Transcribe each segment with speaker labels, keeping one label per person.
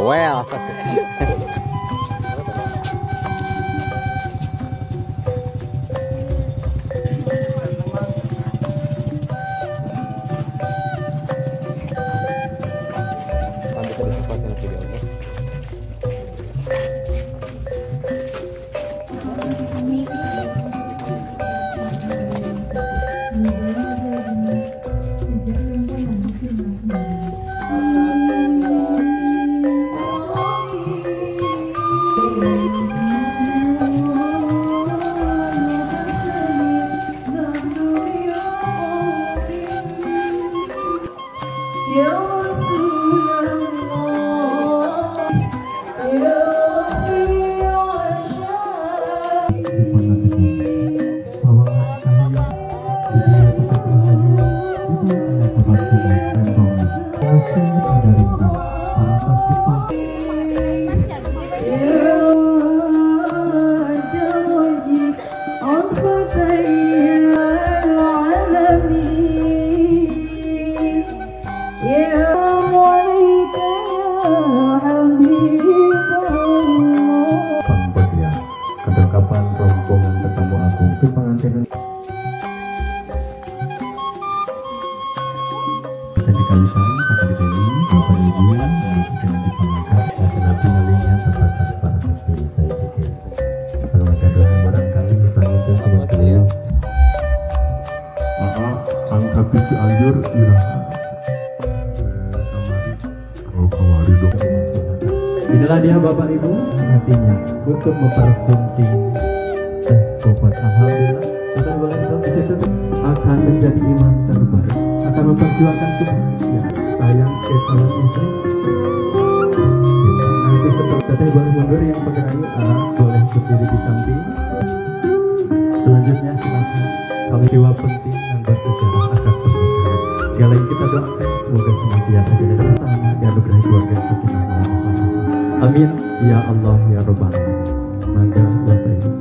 Speaker 1: bawel.
Speaker 2: Kelengkapan rombongan tetamu agung itu pengantin jadi kalikan sakali dewi bapak ibu yang sedang dipangkat dan nabi ngalinya terbaca di atas diri saya pikir kalau ada doa barangkali bang itu sebab beliau
Speaker 3: maka angka 7 ayur iraha kamari dong.
Speaker 2: Inilah dia bapak ibu hatinya untuk mempersunting teh obat. Alhamdulillah akan boleh di situ akan menjadi imam terbaik, akan memperjuangkan kebahagiaan sayang ke calon istri. Nanti seperti teteh boleh mundur yang pegerayu boleh berdiri di samping. Selanjutnya silakan kami dewa penting yang bersejarah akan pernikahan. Sekali lagi kita doakan semoga senantiasa diberi utama dianugerahi keluarga yang sakinah mawaddah warahmah. Amin ya Allah ya Rabbal alamin. Maka Bapak Ibu,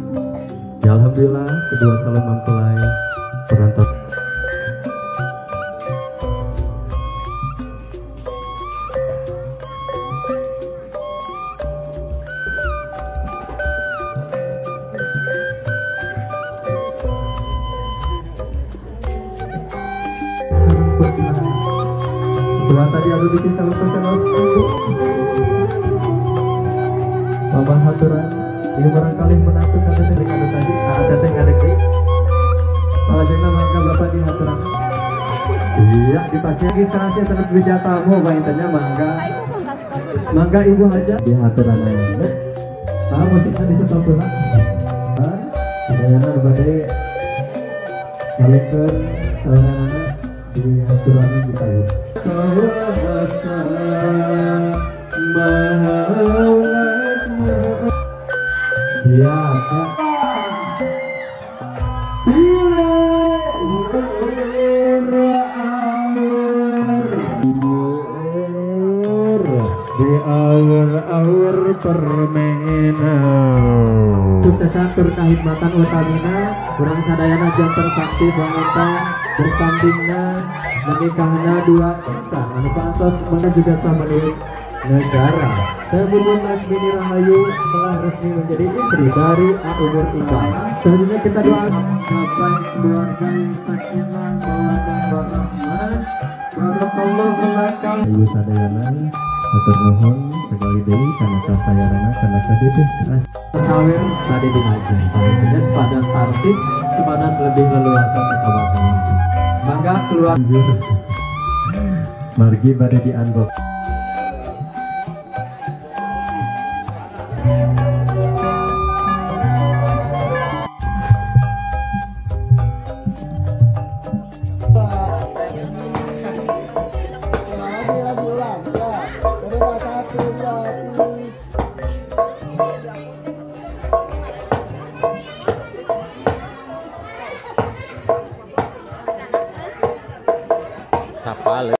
Speaker 2: ya alhamdulillah kedua calon mempelai perantau sebelah tadi ada di salah satu Bapak haturan, ini barangkali menantu kata tadi ada teh ngadek deh. Salah jengna mangga bapak di haturan. Iya, dipasih lagi serasi terus tamu baintanya mangga. Mangga ibu aja di haturan aja. Musiknya di sebelah. Sayana badai balikan sarana di haturan di kayu. Siap di awur-awur permainan suksesan terkahidmatan utamina kurang sadayana jantan saksi bangetan bersambingna menikahnya dua insan anu pantos mana juga sama milik negara. Bun Lasmini Rahayu telah resmi menjadi istri dari Umur Iqbal. Selanjutnya kita doakan gapai keluarga yang sakinah mawaddah warahmah. Barakallahu belakang. Ibu sadayana matur nuhun sekali deui kana kasayarana kana kadeuh keras. Sawer tadi di ngaji. Palinnya sepadas artik, sepadas lebih leluasa kekabakan. Mangga keluar margi bade di unbox.
Speaker 1: Sapal